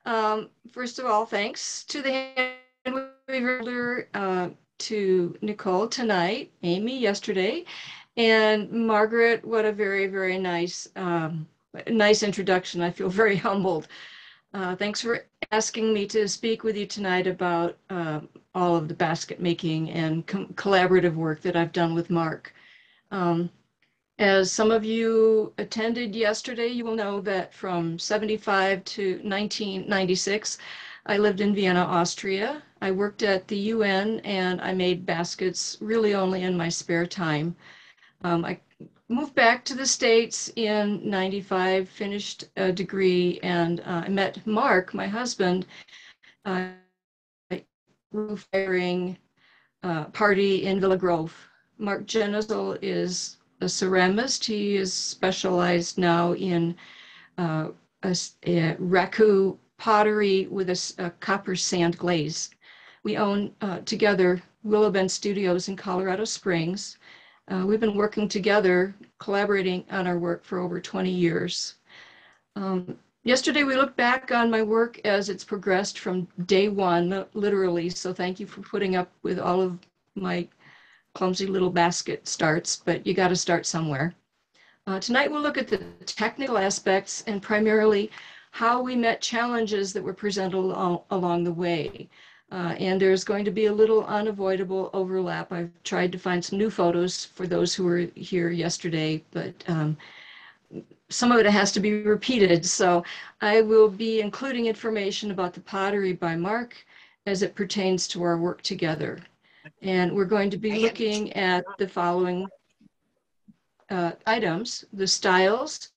First of all, thanks to the hand weaver, to Nicole tonight, Amy yesterday, and Margaret. What a very, very nice, nice introduction. I feel very humbled. Thanks for asking me to speak with you tonight about all of the basket making and collaborative work that I've done with Marc. As some of you attended yesterday, you will know that from 75 to 1996, I lived in Vienna, Austria. I worked at the UN and I made baskets really only in my spare time. I moved back to the States in 95, finished a degree, and I met Marc, my husband, roof firing party in Villa Grove. Marc Jenesel is a ceramist. He is specialized now in a raku pottery with a copper sand glaze. We own together Willow Bend Studios in Colorado Springs. We've been working together, collaborating on our work for over 20 years. Yesterday, we looked back on my work as it's progressed from day one, literally. So thank you for putting up with all of my clumsy little basket starts, but you got to start somewhere. Tonight, we'll look at the technical aspects and primarily how we met challenges that were presented along the way. And there's going to be a little unavoidable overlap. I've tried to find some new photos for those who were here yesterday, but some of it has to be repeated. So I will be including information about the pottery by Marc as it pertains to our work together. And we're going to be looking at the following items: the styles,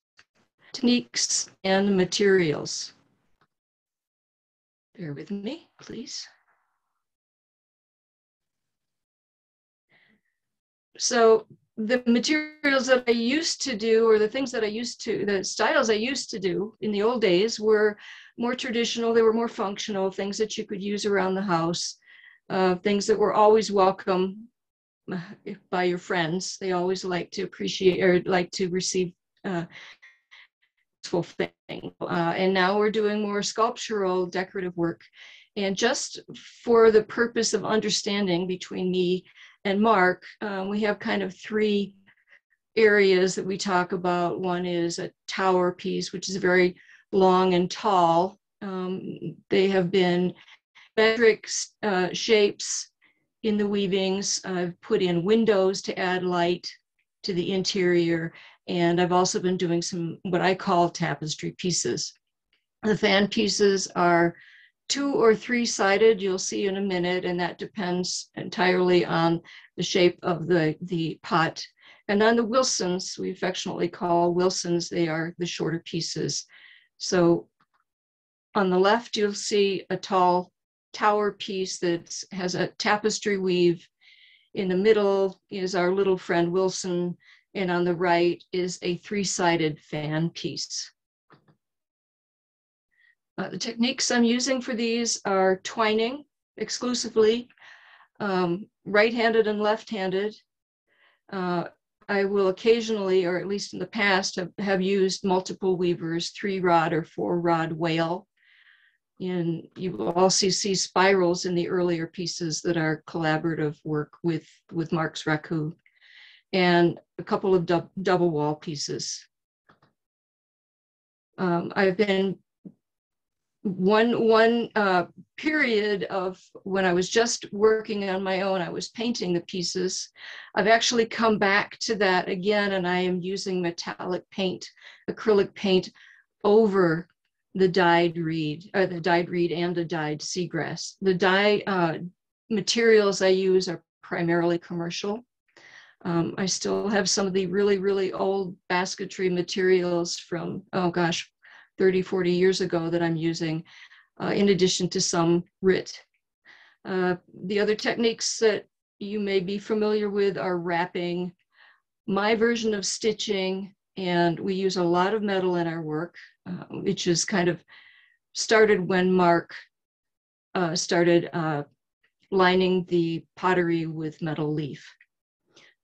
techniques, and materials. Bear with me, please. So the materials that I used to do, or the things that I used to, the styles I used to do in the old days were more traditional. They were more functional, things that you could use around the house, things that were always welcome by your friends. They always like to appreciate or like to receive useful thing. And now we're doing more sculptural, decorative work. And just for the purpose of understanding between me and Marc, we have kind of three areas that we talk about. One is a tower piece, which is very long and tall. They have been metric shapes in the weavings. I've put in windows to add light to the interior. And I've also been doing some what I call tapestry pieces. The fan pieces are 2 or 3-sided, you'll see in a minute, and that depends entirely on the shape of the pot. And on the Wilsons, we affectionately call Wilsons, they are the shorter pieces. So on the left, you'll see a tall tower piece that has a tapestry weave. In the middle is our little friend Wilson, and on the right is a 3-sided fan piece. The techniques I'm using for these are twining exclusively, right-handed and left-handed. I will occasionally, or at least in the past, have used multiple weavers, 3-rod or 4-rod wale. And you will also see spirals in the earlier pieces that are collaborative work with Marc's raku, and a couple of double wall pieces. I've been one period of when I was just working on my own, I was painting the pieces. I've actually come back to that again, and I am using metallic paint, acrylic paint, over the dyed reed, or the dyed reed and the dyed seagrass. The dye materials I use are primarily commercial. I still have some of the really, really old basketry materials from, oh gosh, 30, 40 years ago that I'm using, in addition to some RIT. The other techniques that you may be familiar with are wrapping, my version of stitching, and we use a lot of metal in our work, which is kind of started when Marc started lining the pottery with metal leaf.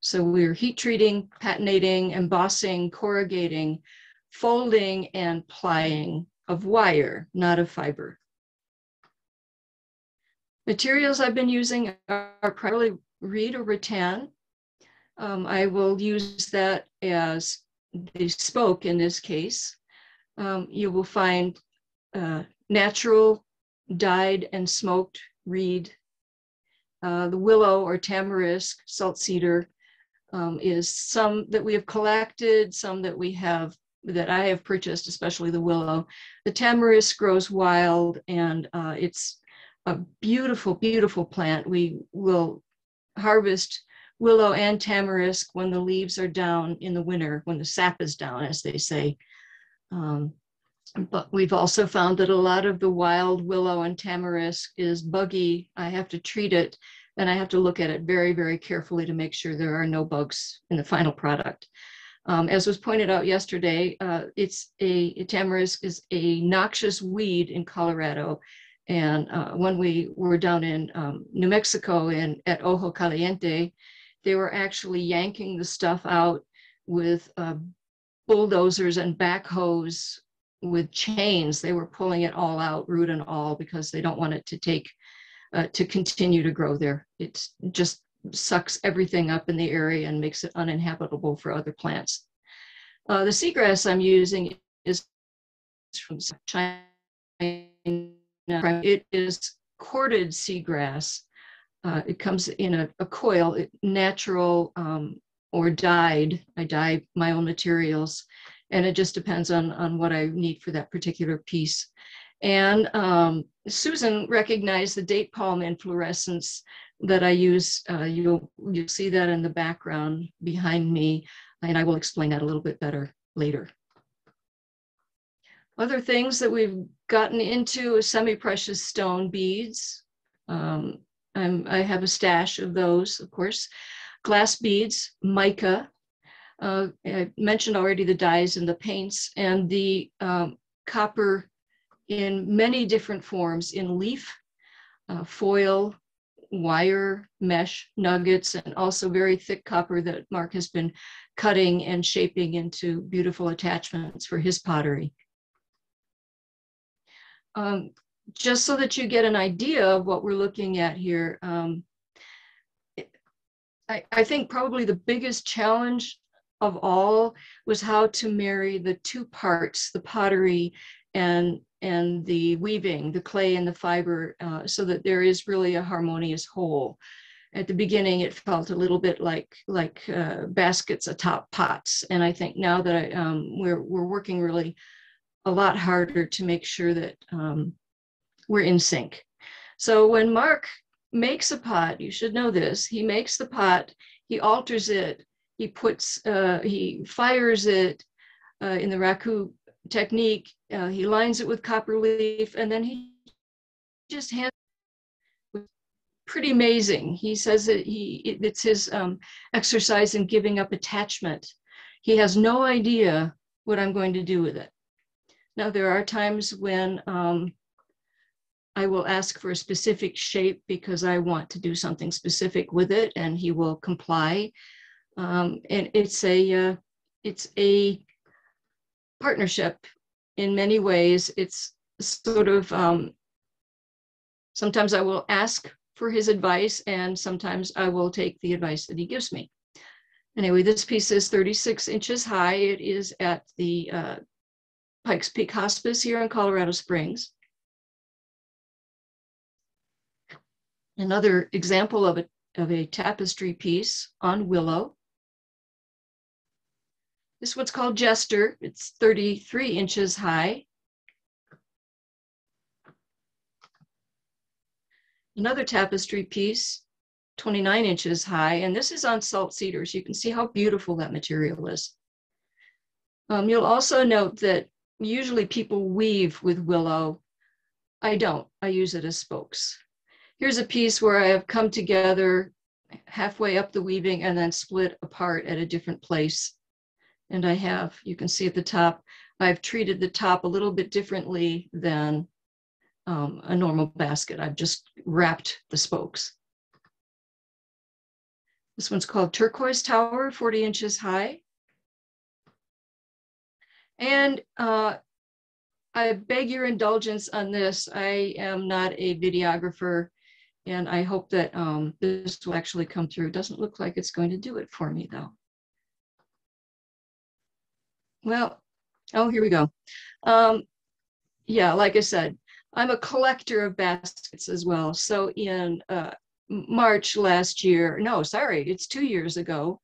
So we're heat treating, patinating, embossing, corrugating, folding, and plying of wire, not of fiber. Materials I've been using are primarily reed or rattan. I will use that as the spoke in this case. You will find natural dyed and smoked reed. The willow or tamarisk, salt cedar, is some that we have collected, some that I have purchased, especially the willow. The tamarisk grows wild, and it's a beautiful, beautiful plant. We will harvest willow and tamarisk when the leaves are down in the winter, when the sap is down, as they say. But we've also found that a lot of the wild willow and tamarisk is buggy. I have to treat it, and I have to look at it very, very carefully to make sure there are no bugs in the final product. As was pointed out yesterday, tamarisk is a noxious weed in Colorado. And when we were down in New Mexico at Ojo Caliente, they were actually yanking the stuff out with bulldozers and backhoes with chains. They were pulling it all out, root and all, because they don't want it to continue to grow there. It just sucks everything up in the area and makes it uninhabitable for other plants. The seagrass I'm using is from China. It is corded seagrass. It comes in a coil, natural or dyed. I dye my own materials, and it just depends on what I need for that particular piece. And Susan recognized the date palm inflorescence that I use. You'll see that in the background behind me, and I will explain that a little bit better later. Other things that we've gotten into is semi-precious stone beads. I have a stash of those, of course. Glass beads, mica. I mentioned already the dyes and the paints, and the copper in many different forms, in leaf, foil, wire, mesh, nuggets, and also very thick copper that Marc has been cutting and shaping into beautiful attachments for his pottery. Just so that you get an idea of what we're looking at here, I think probably the biggest challenge of all was how to marry the two parts, the pottery and the weaving, the clay and the fiber, so that there is really a harmonious whole. At the beginning, it felt a little bit like baskets atop pots, and I think now that we're working really a lot harder to make sure that we're in sync. So when Marc makes a pot, you should know this, he makes the pot, he alters it, he fires it in the raku technique, he lines it with copper leaf, and then he just hands it. Pretty amazing. He says that it's his exercise in giving up attachment. He has no idea what I'm going to do with it. Now, there are times when I will ask for a specific shape because I want to do something specific with it, and he will comply. And it's a partnership in many ways. It's sort of, sometimes I will ask for his advice, and sometimes I will take the advice that he gives me. Anyway, this piece is 36 inches high. It is at the Pikes Peak Hospice here in Colorado Springs. Another example of a tapestry piece on willow. This one's called Jester. It's 33 inches high. Another tapestry piece, 29 inches high, and this is on salt cedars. You can see how beautiful that material is. You'll also note that usually people weave with willow. I don't. I use it as spokes. Here's a piece where I have come together halfway up the weaving and then split apart at a different place. And you can see at the top, I've treated the top a little bit differently than a normal basket. I've just wrapped the spokes. This one's called Turquoise Tower, 40 inches high. And I beg your indulgence on this. I am not a videographer, and I hope that this will actually come through. It doesn't look like it's going to do it for me, though. Well, oh, here we go. Yeah, like I said, I'm a collector of baskets as well. So in March last year, no, sorry, it's 2 years ago,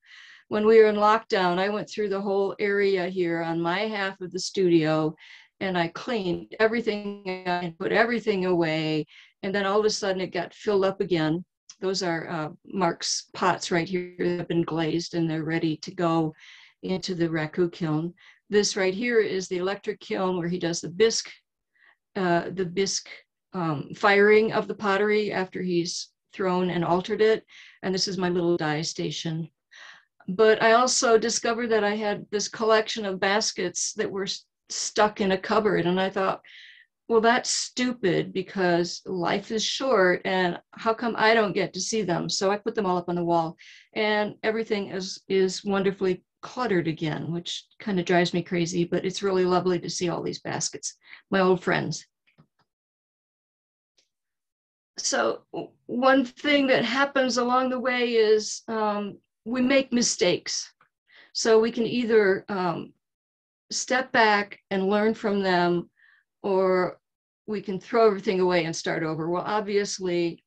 when we were in lockdown, I went through the whole area here on my half of the studio, and I cleaned everything and put everything away. And then all of a sudden it got filled up again. Those are Marc's pots right here that have been glazed and they're ready to go into the raku kiln. This right here is the electric kiln where he does the bisque firing of the pottery after he's thrown and altered it. And this is my little dye station. But I also discovered that I had this collection of baskets that were stuck in a cupboard. And I thought, well, that's stupid because life is short and how come I don't get to see them? So I put them all up on the wall and everything is wonderfully cluttered again, which kind of drives me crazy, but it's really lovely to see all these baskets, my old friends. So one thing that happens along the way is we make mistakes. So we can either step back and learn from them, or we can throw everything away and start over. Well, obviously,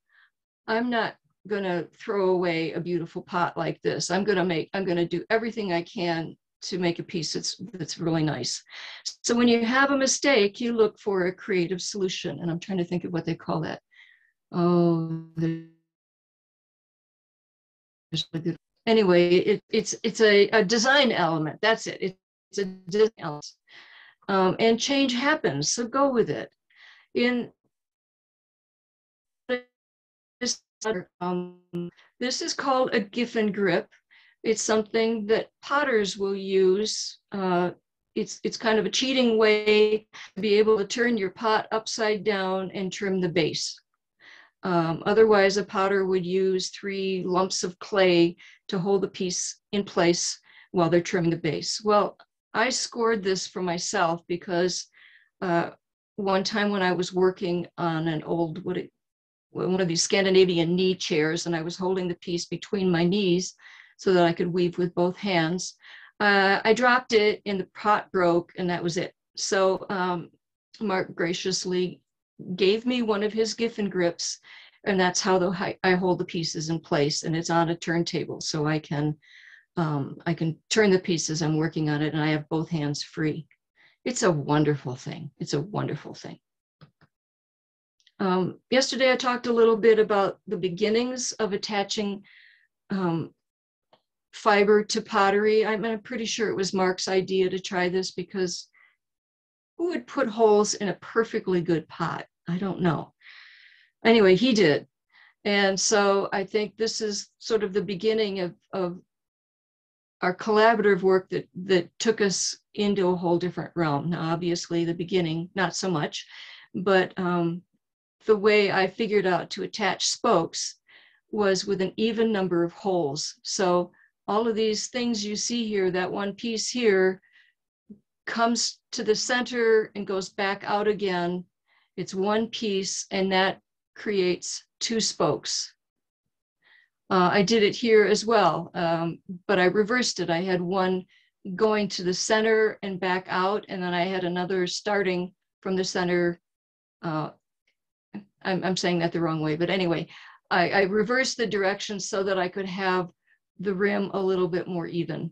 I'm not going to throw away a beautiful pot like this. I'm going to do everything I can to make a piece that's really nice. So when you have a mistake, you look for a creative solution. And I'm trying to think of what they call that. Oh, anyway, it's a design element. That's it. It's a design element. And change happens, so go with it. In this, this is called a Giffen grip. It's something that potters will use. It's kind of a cheating way to be able to turn your pot upside down and trim the base. Otherwise, a potter would use 3 lumps of clay to hold the piece in place while they're trimming the base. Well, I scored this for myself because one time when I was working on an old, one of these Scandinavian knee chairs, and I was holding the piece between my knees so that I could weave with both hands, I dropped it and the pot broke, and that was it. So Marc graciously gave me one of his Giffen grips, and that's how I hold the pieces in place, and it's on a turntable, so I can turn the pieces I'm working on it, and I have both hands free. It's a wonderful thing. It's a wonderful thing. Yesterday, I talked a little bit about the beginnings of attaching fiber to pottery. I'm pretty sure it was Marc's idea to try this, because who would put holes in a perfectly good pot? I don't know. Anyway, he did. And so I think this is sort of the beginning of our collaborative work that took us into a whole different realm. Now, obviously, the beginning, not so much, but the way I figured out to attach spokes was with an even number of holes. So all of these things you see here, that one piece here comes to the center and goes back out again. It's one piece, and that creates 2 spokes. I did it here as well, but I reversed it. I had one going to the center and back out, and then I had another starting from the center. I'm saying that the wrong way, but anyway, I reversed the direction so that I could have the rim a little bit more even.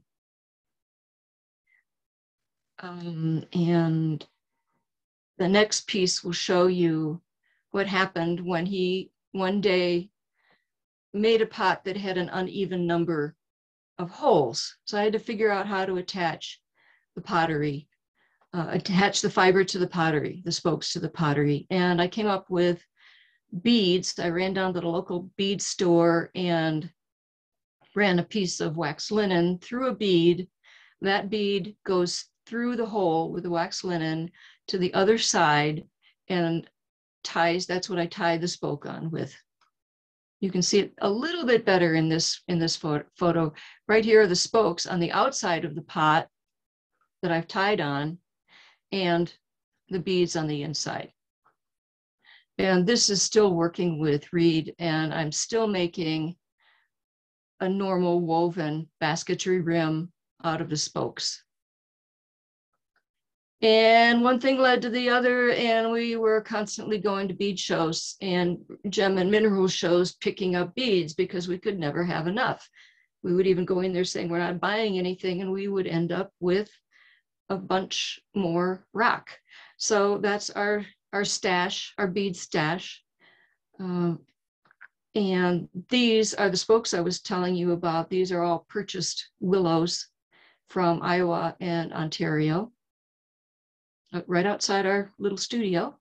And the next piece will show you what happened when he one day made a pot that had an uneven number of holes. So I had to figure out how to attach the pottery, attach the fiber to the pottery, the spokes to the pottery. And I came up with beads. I ran down to the local bead store and ran a piece of wax linen through a bead. That bead goes through the hole with the wax linen to the other side and ties. That's what I tie the spoke on with. You can see it a little bit better in this photo. Right here are the spokes on the outside of the pot that I've tied on, and the beads on the inside. And this is still working with reed, and I'm still making a normal woven basketry rim out of the spokes. And one thing led to the other, and we were constantly going to bead shows and gem and mineral shows, picking up beads because we could never have enough. We would even go in there saying we're not buying anything, and we would end up with a bunch more rock. So that's our stash, our bead stash. And these are the spokes I was telling you about. These are all purchased willows from Iowa and Ontario, right outside our little studio.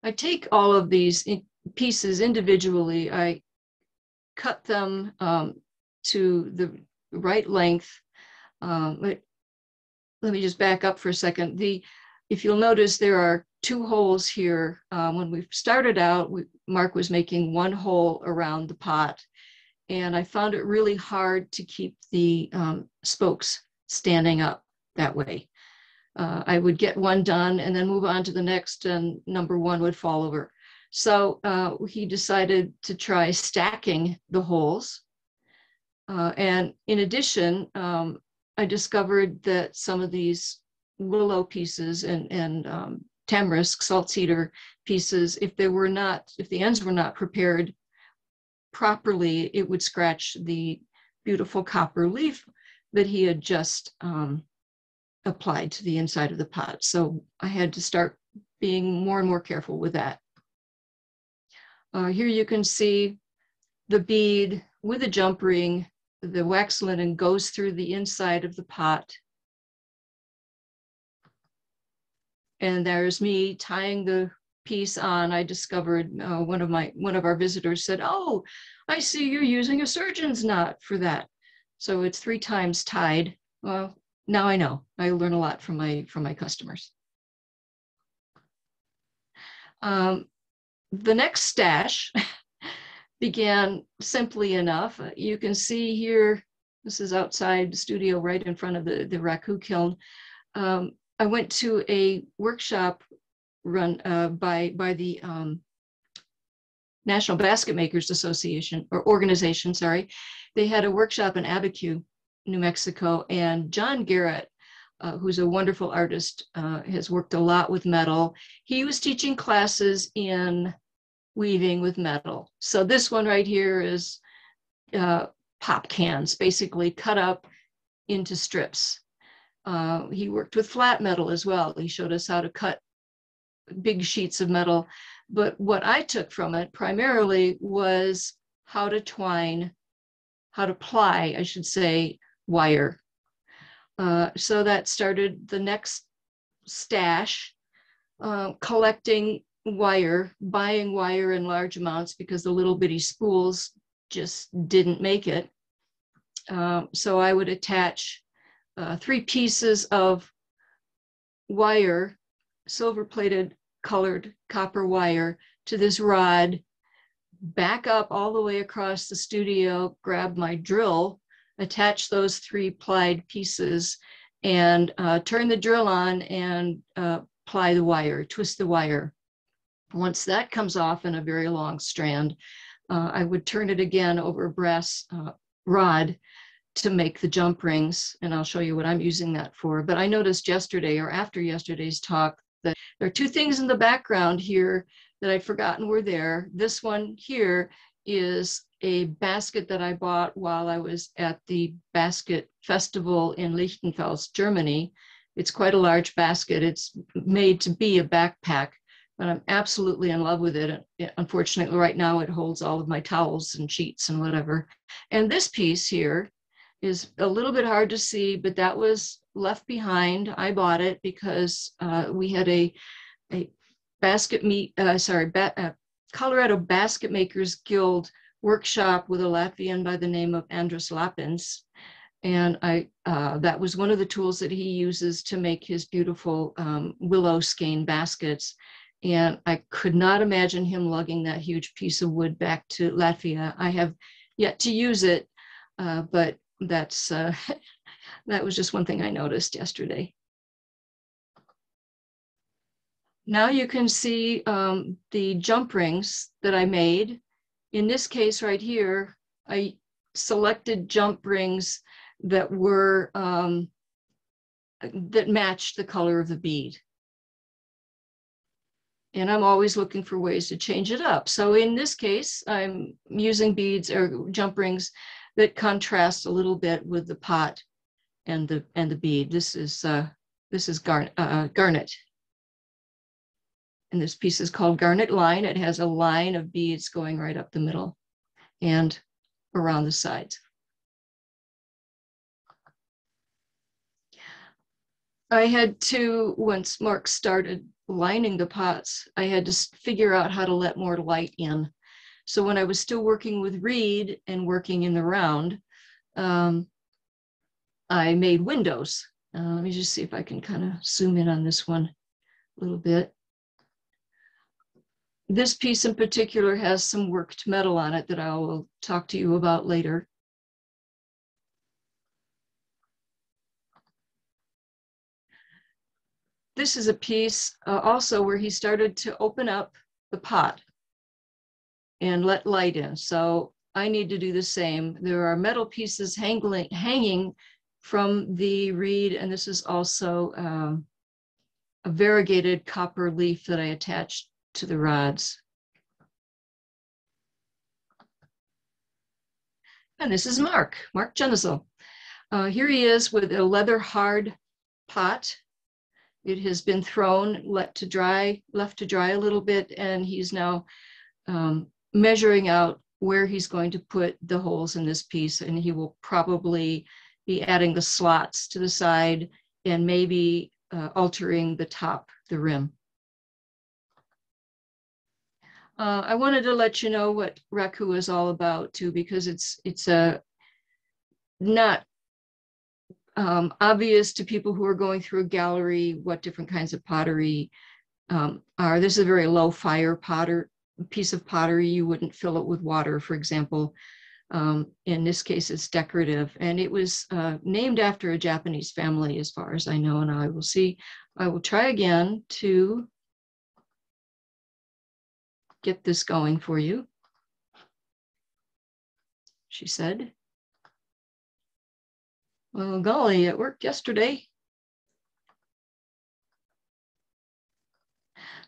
I take all of these pieces individually. I cut them to the right length. Let me just back up for a second. If you'll notice, there are 2 holes here. When we started out, Marc was making 1 hole around the pot, and I found it really hard to keep the spokes standing up that way. I would get one done and then move on to the next, and number 1 would fall over. So he decided to try stacking the holes. And in addition, I discovered that some of these willow pieces and tamarisk salt cedar pieces, if the ends were not prepared properly, it would scratch the beautiful copper leaf that he had just applied to the inside of the pot. So I had to start being more and more careful with that. Here you can see the bead with a jump ring. The wax linen goes through the inside of the pot. And there's me tying the piece on. I discovered one of our visitors said, "Oh, I see you're using a surgeon's knot for that." So it's 3 times tied. Well, now I know. I learn a lot from my customers. The next stash began simply enough. You can see here, this is outside the studio right in front of the raku kiln. I went to a workshop run by the National Basket Makers Association, or organization, sorry. They had a workshop in Abiquiu, New Mexico, and John Garrett, who's a wonderful artist, has worked a lot with metal. He was teaching classes in weaving with metal. So this one right here is pop cans, basically cut up into strips. He worked with flat metal as well. He showed us how to cut big sheets of metal. But what I took from it primarily was how to ply, I should say, wire. So that started the next stash, collecting wire, buying wire in large amounts because the little bitty spools just didn't make it. So I would attach 3 pieces of wire, silver-plated colored copper wire, to this rod, back up all the way across the studio, grab my drill, attach those 3 plied pieces, and turn the drill on and ply the wire, twist the wire. Once that comes off in a very long strand, I would turn it again over a brass rod to make the jump rings, and I'll show you what I'm using that for. But I noticed yesterday, or after yesterday's talk, that there are 2 things in the background here that I'd forgotten were there. This one here is a basket that I bought while I was at the Basket Festival in Lichtenfels, Germany. It's quite a large basket. It's made to be a backpack, but I'm absolutely in love with it. Unfortunately, right now it holds all of my towels and sheets and whatever. And this piece here is a little bit hard to see, but that was left behind. I bought it because we had a Colorado Basket Makers Guild workshop with a Latvian by the name of Andris Lapins. And that was one of the tools that he uses to make his beautiful willow skein baskets. And I could not imagine him lugging that huge piece of wood back to Latvia. I have yet to use it, but that was just one thing I noticed yesterday. Now you can see the jump rings that I made. In this case right here, I selected jump rings that were that matched the color of the bead. And I'm always looking for ways to change it up. So in this case, I'm using beads or jump rings that contrast a little bit with the pot and the bead. This is garnet. And this piece is called Garnet Line. It has a line of beads going right up the middle and around the sides. I had to, once Marc started lining the pots, I had to figure out how to let more light in. So when I was still working with reed and working in the round, I made windows. Let me just see if I can kind of zoom in on this one a little bit. This piece in particular has some worked metal on it that I will talk to you about later. This is a piece also where he started to open up the pot and let light in. So I need to do the same. There are metal pieces hanging from the reed, and this is also a variegated copper leaf that I attached to the rods. And this is Marc Jenesel. Here he is with a leather hard pot. It has been thrown, left to dry a little bit, and he's now measuring out where he's going to put the holes in this piece, and he will probably be adding the slots to the side and maybe altering the top, the rim. I wanted to let you know what Raku is all about too, because it's not obvious to people who are going through a gallery what different kinds of pottery are. This is a very low fire piece of pottery. You wouldn't fill it with water, for example. In this case, it's decorative, and it was named after a Japanese family, as far as I know. And I will try again to get this going for you, she said. Well, golly, it worked yesterday.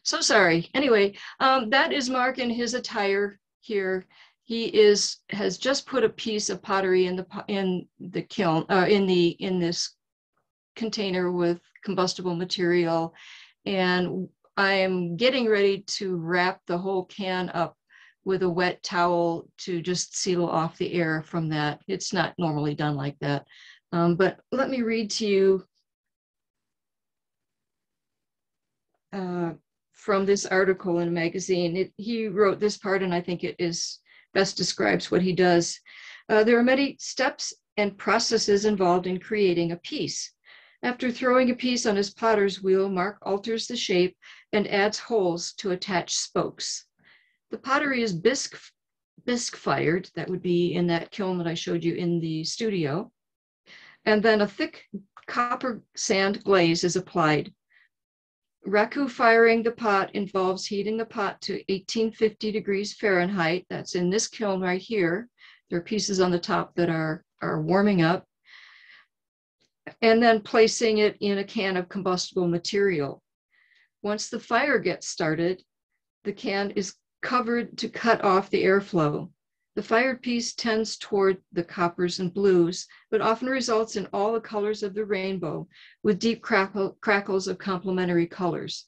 So sorry. Anyway, that is Marc in his attire here. He has just put a piece of pottery in the kiln, in this container with combustible material, and I am getting ready to wrap the whole can up with a wet towel to just seal off the air from that. It's not normally done like that. But let me read to you from this article in a magazine. He wrote this part, and I think it best describes what he does. There are many steps and processes involved in creating a piece. After throwing a piece on his potter's wheel, Marc alters the shape and adds holes to attach spokes. The pottery is bisque fired. That would be in that kiln that I showed you in the studio. And then a thick copper sand glaze is applied. Raku firing the pot involves heating the pot to 1850 degrees Fahrenheit. That's in this kiln right here. There are pieces on the top that are warming up. And then placing it in a can of combustible material. Once the fire gets started, the can is covered to cut off the airflow. The fired piece tends toward the coppers and blues, but often results in all the colors of the rainbow with deep crackles of complementary colors.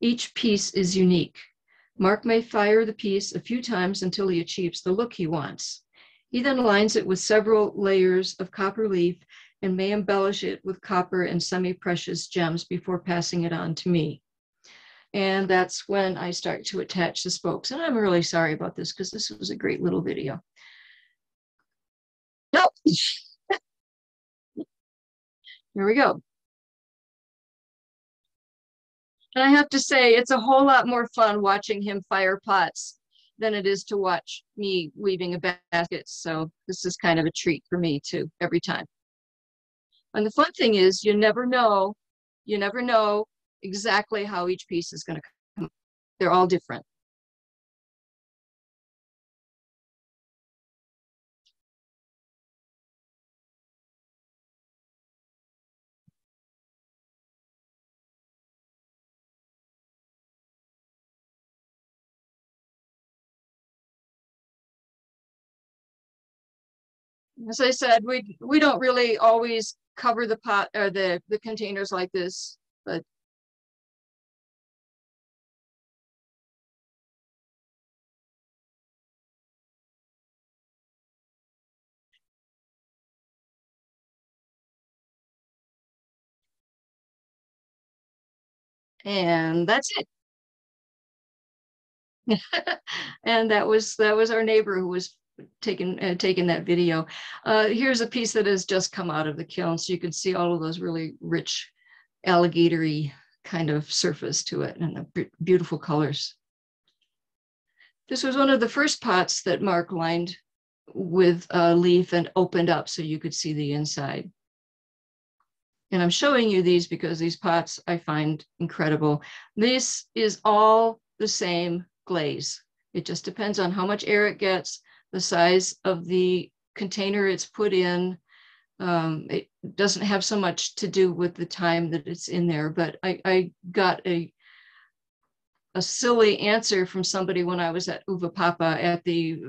Each piece is unique. Marc may fire the piece a few times until he achieves the look he wants. He then lines it with several layers of copper leaf and may embellish it with copper and semi-precious gems before passing it on to me. And that's when I start to attach the spokes. And I'm really sorry about this because this was a great little video. Nope. Here we go. And I have to say, it's a whole lot more fun watching him fire pots than it is to watch me weaving a basket. So this is kind of a treat for me too, every time. And the fun thing is, you never know exactly how each piece is going to come. They're all different. As I said, we don't really always cover the pot or the containers like this, but and that's it. And that was our neighbor who was taking that video. Here's a piece that has just come out of the kiln, so you can see all of those really rich alligatory kind of surface to it and the beautiful colors. This was one of the first pots that Marc lined with a leaf and opened up so you could see the inside. And I'm showing you these because these pots I find incredible. This is all the same glaze. It just depends on how much air it gets, the size of the container it's put in. It doesn't have so much to do with the time that it's in there, but I got a silly answer from somebody when I was at Uva Papa at the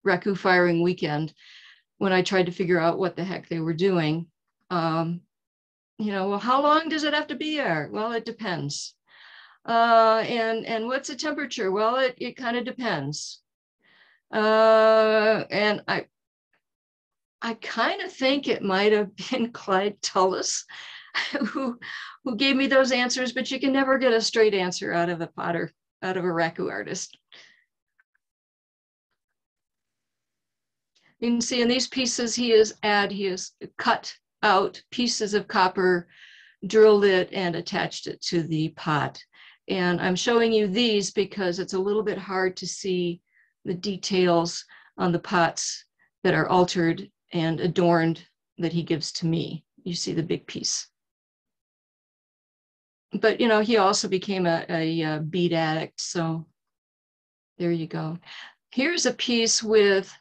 raku firing weekend when I tried to figure out what the heck they were doing. Well, how long does it have to be there? Well, it depends. And what's the temperature? Well, it kind of depends. And I kind of think it might have been Clyde Tullis who gave me those answers, but you can never get a straight answer out of a potter, out of a raku artist. You can see in these pieces he has cut out pieces of copper, drilled it, and attached it to the pot. And I'm showing you these because it's a little bit hard to see the details on the pots that are altered and adorned that he gives to me. You see the big piece. But, he also became a bead addict. So there you go. Here's a piece with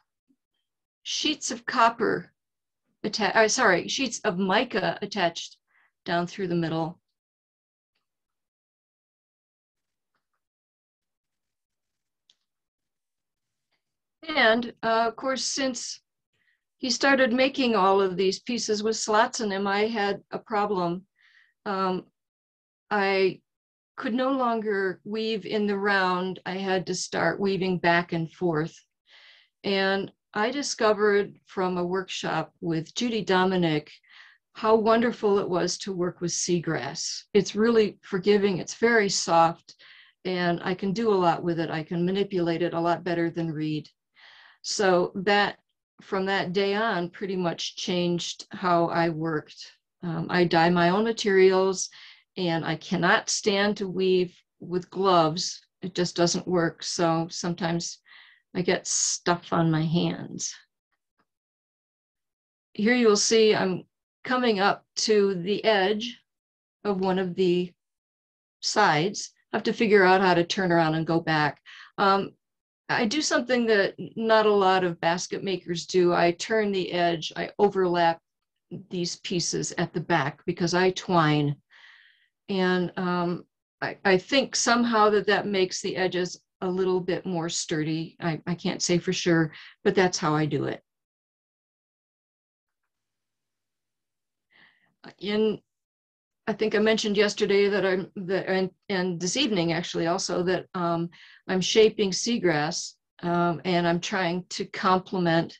sheets of copper sheets of mica attached down through the middle. And of course, since he started making all of these pieces with slots in them, I had a problem. I could no longer weave in the round. I had to start weaving back and forth. And I discovered from a workshop with Judy Dominic how wonderful it was to work with seagrass. It's really forgiving, it's very soft, and I can do a lot with it. I can manipulate it a lot better than reed. So that, from that day on, pretty much changed how I worked. I dye my own materials, and I cannot stand to weave with gloves. It just doesn't work. So sometimes I get stuff on my hands. Here you'll see I'm coming up to the edge of one of the sides. I have to figure out how to turn around and go back. I do something that not a lot of basket makers do. I turn the edge, I overlap these pieces at the back because I twine. And I think somehow that makes the edges a little bit more sturdy. I can't say for sure, but that's how I do it. I think I mentioned yesterday and this evening actually also, that I'm shaping seagrass, and I'm trying to complement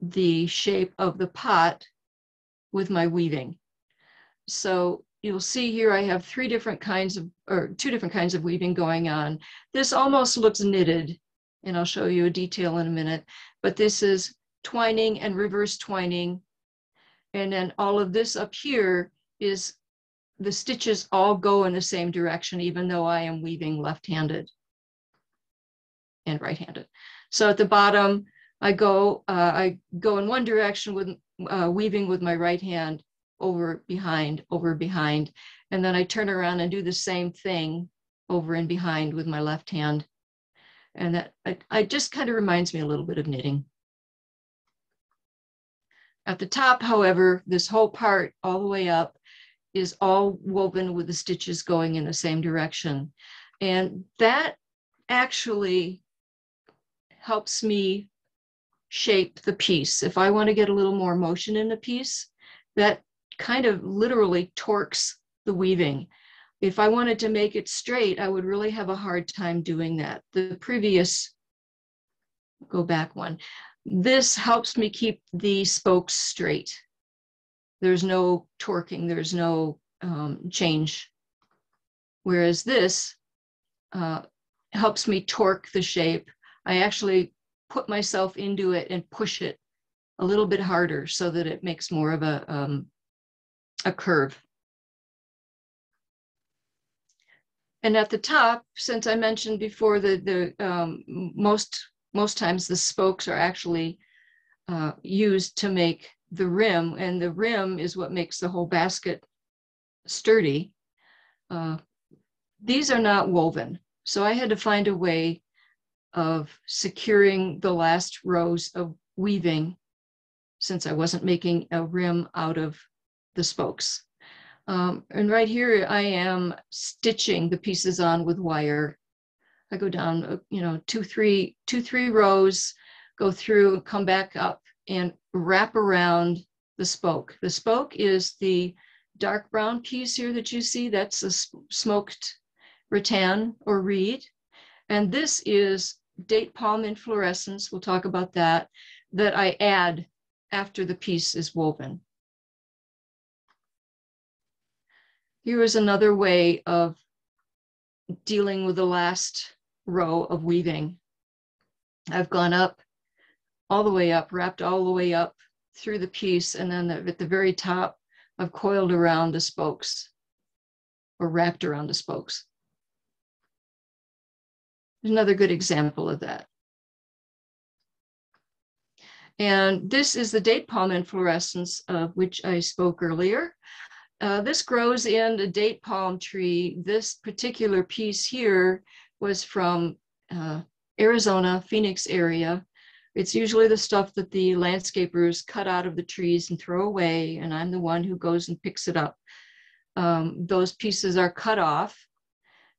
the shape of the pot with my weaving. So you'll see here I have two different kinds of weaving going on. This almost looks knitted, and I'll show you a detail in a minute, but this is twining and reverse twining. And then all of this up here is the stitches all go in the same direction, even though I am weaving left-handed and right-handed. So at the bottom, I go in one direction with weaving with my right hand, over, behind, over, behind. And then I turn around and do the same thing over and behind with my left hand. And that I just kind of reminds me a little bit of knitting. At the top, however, this whole part all the way up is all woven with the stitches going in the same direction. And that actually helps me shape the piece. If I want to get a little more motion in the piece, that kind of literally torques the weaving. If I wanted to make it straight, I would really have a hard time doing that. The previous, go back one, this helps me keep the spokes straight. There's no torquing, there's no change. Whereas this helps me torque the shape. I actually put myself into it and push it a little bit harder so that it makes more of a curve. And at the top, since I mentioned before that most times the spokes are actually used to make the rim, and the rim is what makes the whole basket sturdy. These are not woven, so I had to find a way of securing the last rows of weaving since I wasn't making a rim out of the spokes. And right here I am stitching the pieces on with wire. I go down, two, three rows, go through, come back up and wrap around the spoke. The spoke is the dark brown piece here that you see. That's a smoked rattan or reed. And this is date palm inflorescence. We'll talk about that I add after the piece is woven. Here is another way of dealing with the last row of weaving. I've gone up, all the way up, wrapped all the way up through the piece, and then at the very top, I've coiled around the spokes or wrapped around the spokes. Another good example of that. And this is the date palm inflorescence of which I spoke earlier. This grows in a date palm tree. This particular piece here was from Arizona, Phoenix area. It's usually the stuff that the landscapers cut out of the trees and throw away, and I'm the one who goes and picks it up. Those pieces are cut off,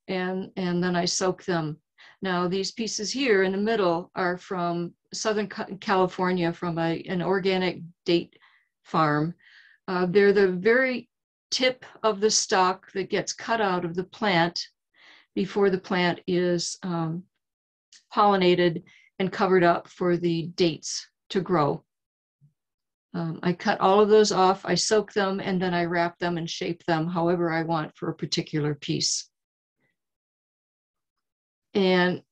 and then I soak them. Now, these pieces here in the middle are from Southern California, from an organic date farm. They're the very tip of the stalk that gets cut out of the plant before the plant is pollinated and covered up for the dates to grow. I cut all of those off, I soak them, and then I wrap them and shape them however I want for a particular piece. And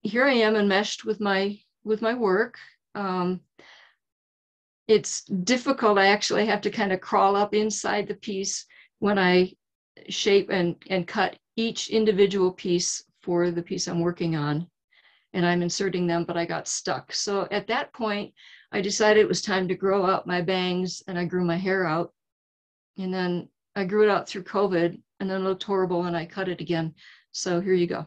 here I am enmeshed with my work. It's difficult. I actually have to kind of crawl up inside the piece when I shape and cut each individual piece for the piece I'm working on. And I'm inserting them, but I got stuck. So at that point, I decided it was time to grow out my bangs, and I grew my hair out. And then I grew it out through COVID, and then it looked horrible, and I cut it again. So here you go.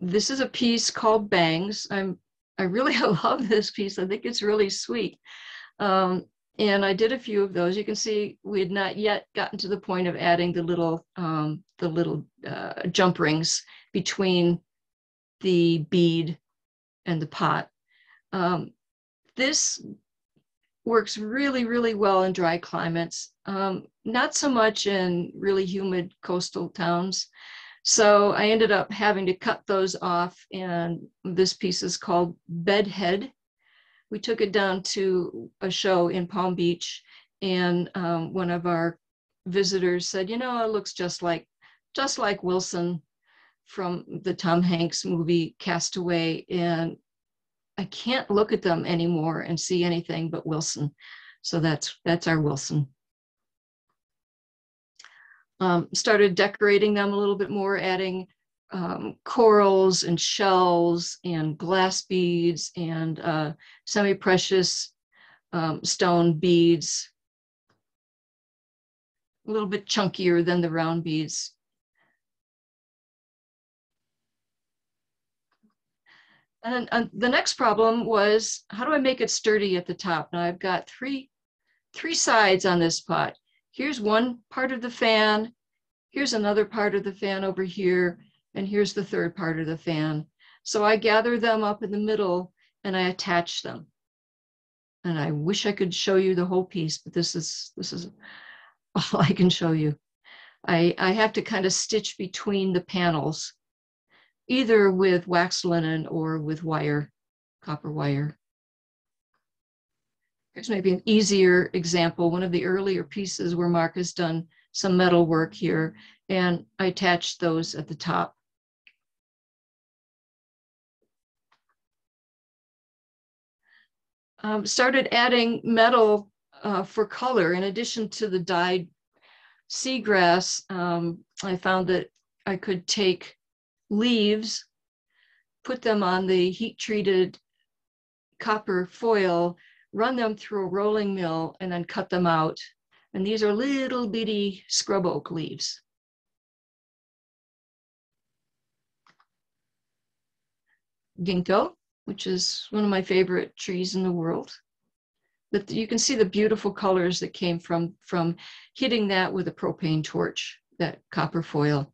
This is a piece called Bangs. I really love this piece. I think it's really sweet. And I did a few of those. You can see we had not yet gotten to the point of adding the little jump rings between the bead and the pot. This works really, really well in dry climates, not so much in really humid coastal towns. So I ended up having to cut those off, and this piece is called Bedhead. We took it down to a show in Palm Beach, and one of our visitors said, it looks just like Wilson from the Tom Hanks movie Castaway, and I can't look at them anymore and see anything but Wilson. So that's our Wilson. Started decorating them a little bit more, adding corals and shells and glass beads and semi-precious stone beads, a little bit chunkier than the round beads. And the next problem was, how do I make it sturdy at the top? Now I've got three sides on this pot. Here's one part of the fan, here's another part of the fan over here, and here's the third part of the fan. So I gather them up in the middle and I attach them. And I wish I could show you the whole piece, but this is all I can show you. I have to kind of stitch between the panels, either with wax linen or with wire, copper wire. Here's maybe an easier example, one of the earlier pieces where Marc has done some metal work here, and I attached those at the top. Started adding metal for color. In addition to the dyed seagrass, I found that I could take leaves, put them on the heat-treated copper foil, run them through a rolling mill, and then cut them out. And these are little bitty scrub oak leaves. Ginkgo, which is one of my favorite trees in the world. But you can see the beautiful colors that came from hitting that with a propane torch, that copper foil.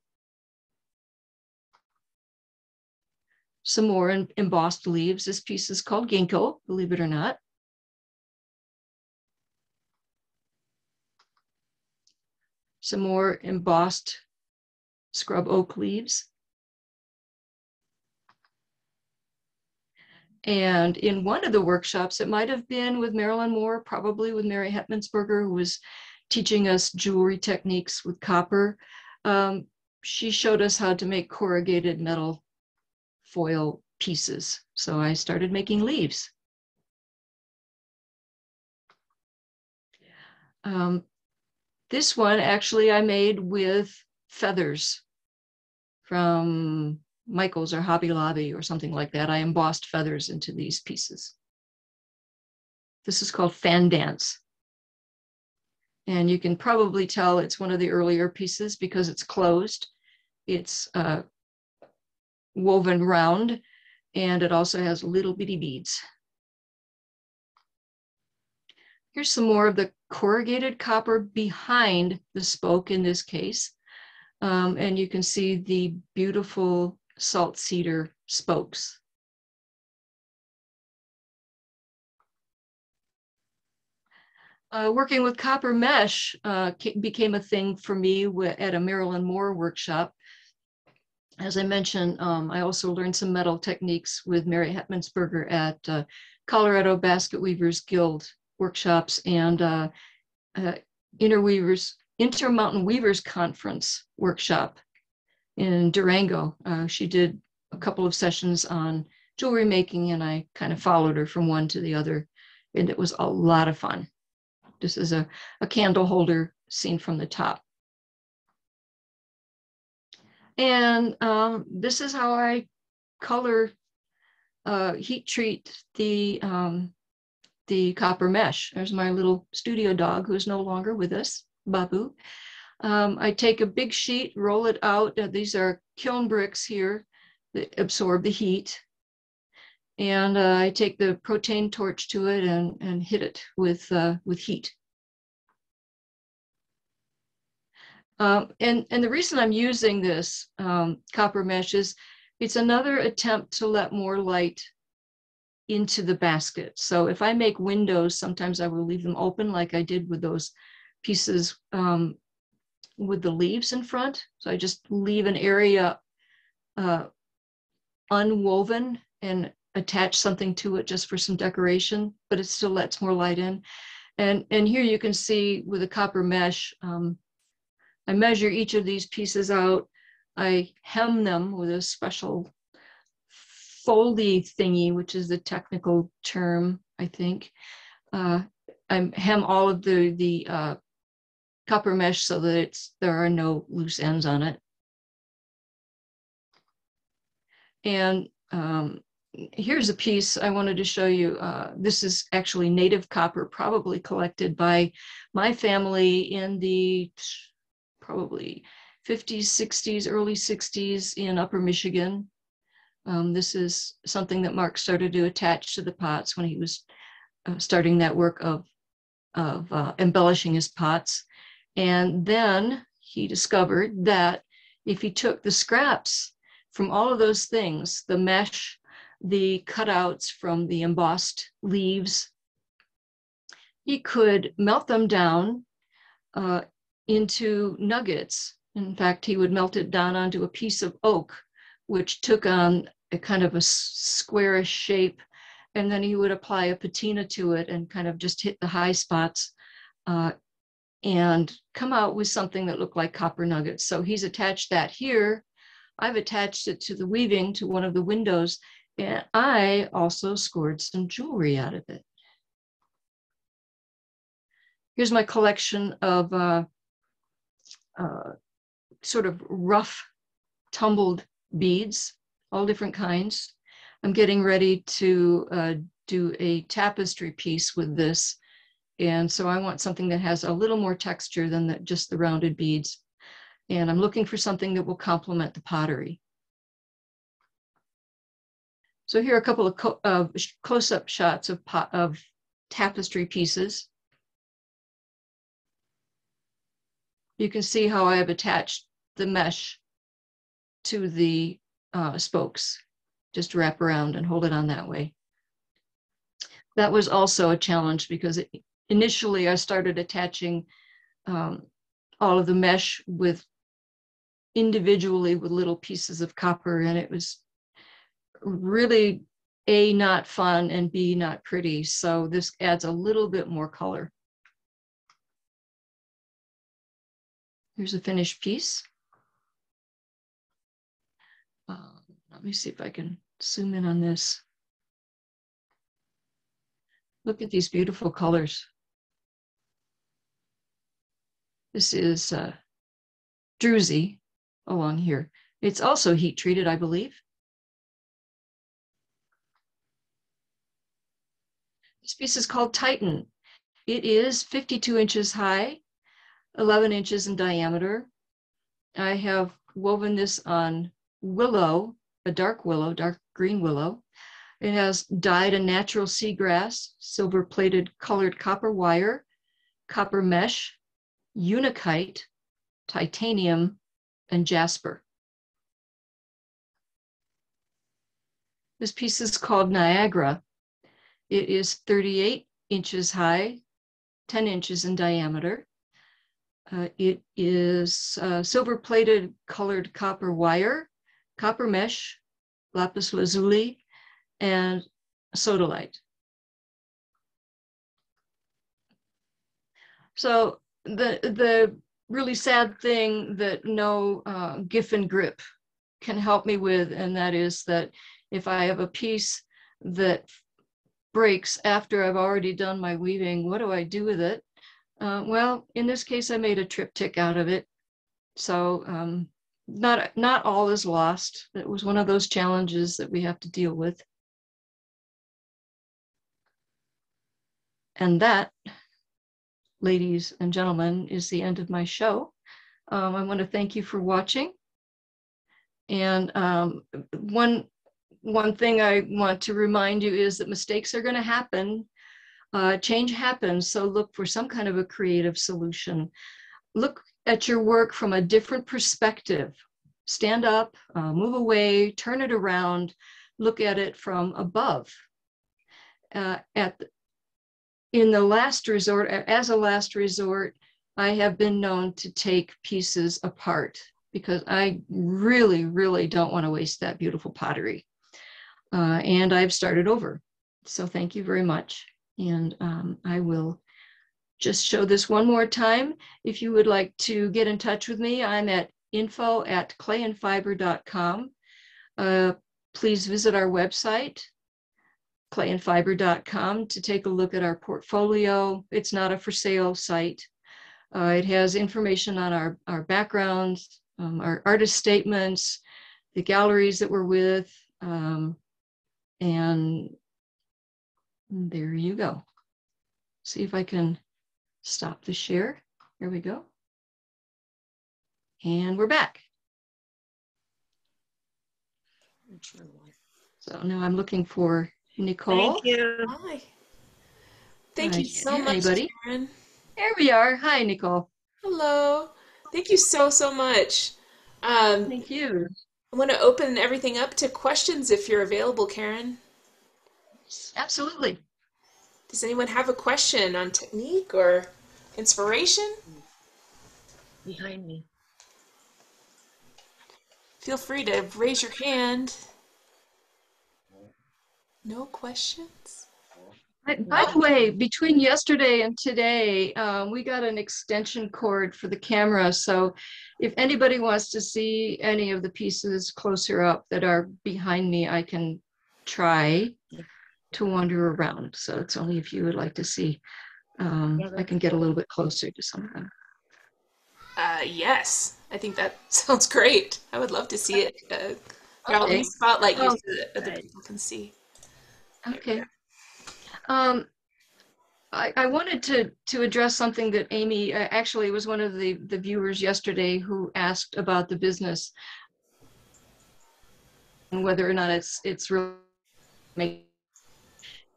Some more embossed leaves. This piece is called ginkgo, believe it or not. Some more embossed scrub oak leaves. And in one of the workshops, it might have been with Marilyn Moore, probably with Mary Hetmansberger, who was teaching us jewelry techniques with copper. She showed us how to make corrugated metal foil pieces. So I started making leaves. This one actually I made with feathers from Michael's or Hobby Lobby or something like that. I embossed feathers into these pieces. This is called Fan Dance. And you can probably tell it's one of the earlier pieces because it's closed. It's woven round, and it also has little bitty beads. Here's some more of the corrugated copper behind the spoke in this case. And you can see the beautiful salt cedar spokes. Working with copper mesh became a thing for me at a Marilyn Moore workshop. As I mentioned, I also learned some metal techniques with Mary Hetmansberger at Colorado Basket Weavers Guild workshops and Intermountain Weavers Conference workshop in Durango. She did a couple of sessions on jewelry making, and I kind of followed her from one to the other, and it was a lot of fun. This is a candle holder seen from the top. And this is how I color, heat treat the copper mesh. There's my little studio dog who's no longer with us, Babu. I take a big sheet, roll it out. These are kiln bricks here that absorb the heat. And I take the propane torch to it and hit it with heat. And the reason I'm using this copper mesh is it's another attempt to let more light into the basket. So if I make windows, sometimes I will leave them open like I did with those pieces with the leaves in front. So I just leave an area unwoven and attach something to it just for some decoration, but it still lets more light in. And here you can see with a copper mesh, I measure each of these pieces out. I hem them with a special foldy thingy, which is the technical term, I think. I hem all of the copper mesh so that there are no loose ends on it. And here's a piece I wanted to show you. This is actually native copper, probably collected by my family in the probably 50s, 60s, early 60s in Upper Michigan. This is something that Marc started to attach to the pots when he was starting that work of embellishing his pots. And then he discovered that if he took the scraps from all of those things, the mesh, the cutouts from the embossed leaves, he could melt them down into nuggets. In fact, he would melt it down onto a piece of oak, which took on a kind of a squarish shape. And then he would apply a patina to it and kind of just hit the high spots and come out with something that looked like copper nuggets. So he's attached that here. I've attached it to the weaving to one of the windows, and I also scored some jewelry out of it. Here's my collection of sort of rough, tumbled beads, all different kinds. I'm getting ready to do a tapestry piece with this. And so I want something that has a little more texture than just the rounded beads. And I'm looking for something that will complement the pottery. So here are a couple of close-up shots of tapestry pieces. You can see how I have attached the mesh to the spokes. Just wrap around and hold it on that way. That was also a challenge because initially I started attaching all of the mesh individually with little pieces of copper, and it was really A, not fun, and B, not pretty. So this adds a little bit more color. Here's a finished piece. Let me see if I can zoom in on this. Look at these beautiful colors. This is druzy along here. It's also heat treated, I believe. This piece is called Titan. It is 52 inches high, 11 inches in diameter. I have woven this on willow, a dark green willow. It has dyed a natural seagrass, silver-plated colored copper wire, copper mesh, unakite, titanium, and jasper. This piece is called Niagara. It is 38 inches high, 10 inches in diameter. It is silver-plated colored copper wire, copper mesh, lapis lazuli, and sodalite. So the really sad thing that no GIF and grip can help me with, and that is that if I have a piece that breaks after I've already done my weaving, what do I do with it? Well, in this case, I made a triptych out of it. So not all is lost. It was one of those challenges that we have to deal with. And that, ladies and gentlemen, is the end of my show. I want to thank you for watching. And one thing I want to remind you is that mistakes are going to happen. Change happens, so look for some kind of a creative solution. Look at your work from a different perspective. Stand up, move away, turn it around, look at it from above. In the last resort, as a last resort, I have been known to take pieces apart because I really, really don't want to waste that beautiful pottery. And I've started over. So thank you very much. And I will just show this one more time. If you would like to get in touch with me, I'm at info@clayandfiber.com. Please visit our website, clayandfiber.com, to take a look at our portfolio. It's not a for sale site. It has information on our backgrounds, our artist statements, the galleries that we're with, And there you go. See if I can stop the share. Here we go. And we're back. So now I'm looking for Nicole. Thank you. Hi. Thank you so much, Anybody? Karen. There we are. Hi, Nicole. Hello. Thank you so much. I Thank you. want to open everything up to questions if you're available, Karen. Absolutely. Does anyone have a question on technique or inspiration? Behind me. Feel free to raise your hand. No questions? By the way, between yesterday and today, we got an extension cord for the camera. So if anybody wants to see any of the pieces closer up that are behind me, I can try to wander around. So it's only if you would like to see. I can get a little bit closer to some of them. Yes. I think that sounds great. I would love to see it. Here, let me Okay. spotlight you so that other people can see. Okay. I wanted to address something that Amy actually was one of the viewers yesterday who asked about the business and whether or not it's really making.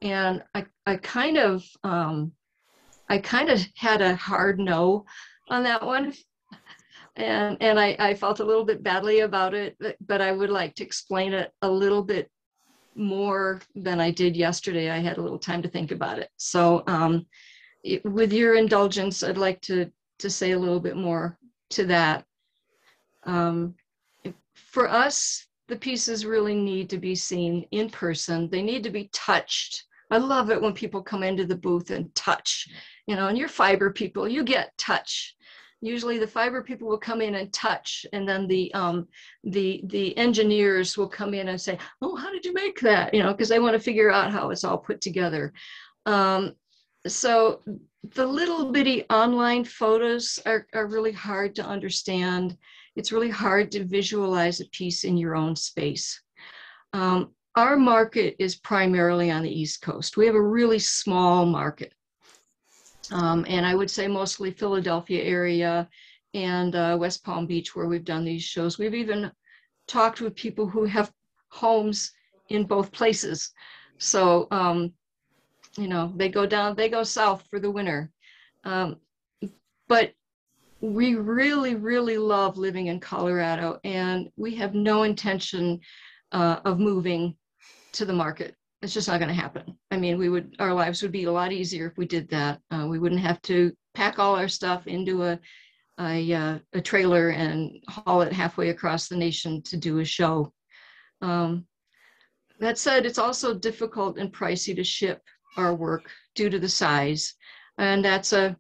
And I kind of had a hard no on that one. And I felt a little bit badly about it, but I would like to explain it a little bit more than I did yesterday. I had a little time to think about it. So with your indulgence, I'd like to say a little bit more to that. For us, the pieces really need to be seen in person. They need to be touched. I love it when people come into the booth and touch, and you're fiber people, you get touch. Usually the fiber people will come in and touch, and then the engineers will come in and say, oh, how did you make that? Because they want to figure out how it's all put together. So the little bitty online photos are really hard to understand. It's really hard to visualize a piece in your own space. Our market is primarily on the East Coast. We have a really small market. And I would say mostly Philadelphia area and West Palm Beach, where we've done these shows. We've even talked with people who have homes in both places. So, they go south for the winter. But we really, really love living in Colorado, and we have no intention of moving to the market. It's just not going to happen. I mean, our lives would be a lot easier if we did that. We wouldn't have to pack all our stuff into a trailer and haul it halfway across the nation to do a show. That said, it's also difficult and pricey to ship our work due to the size, and that's a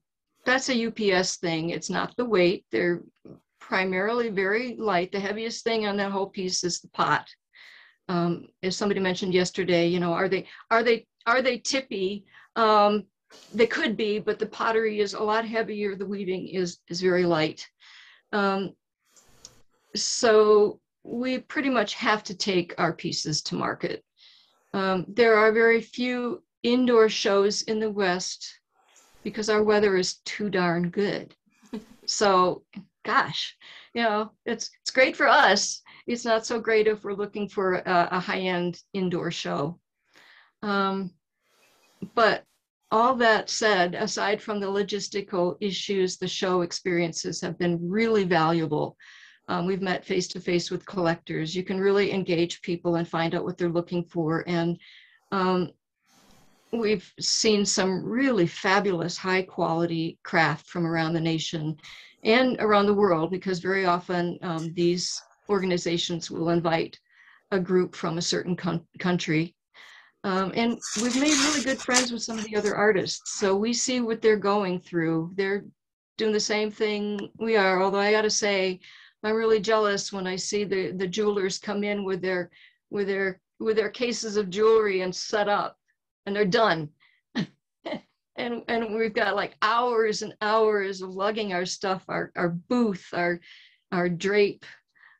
UPS thing. It's not the weight. They're primarily very light. The heaviest thing on that whole piece is the pot. As somebody mentioned yesterday, are they tippy? They could be, but the pottery is a lot heavier. The weaving is very light. So we pretty much have to take our pieces to market. There are very few indoor shows in the West because our weather is too darn good. So, gosh, it's great for us. It's not so great if we're looking for a high-end indoor show. But all that said, aside from the logistical issues, the show experiences have been really valuable. We've met face-to-face with collectors. You can really engage people and find out what they're looking for. And we've seen some really fabulous high-quality craft from around the nation and around the world, because very often these organizations will invite a group from a certain country. And we've made really good friends with some of the other artists. So we see what they're going through. They're doing the same thing we are, although I got to say, I'm really jealous when I see the jewelers come in with their cases of jewelry and set up, and they're done. and we've got like hours and hours of lugging our stuff, our booth, our drape,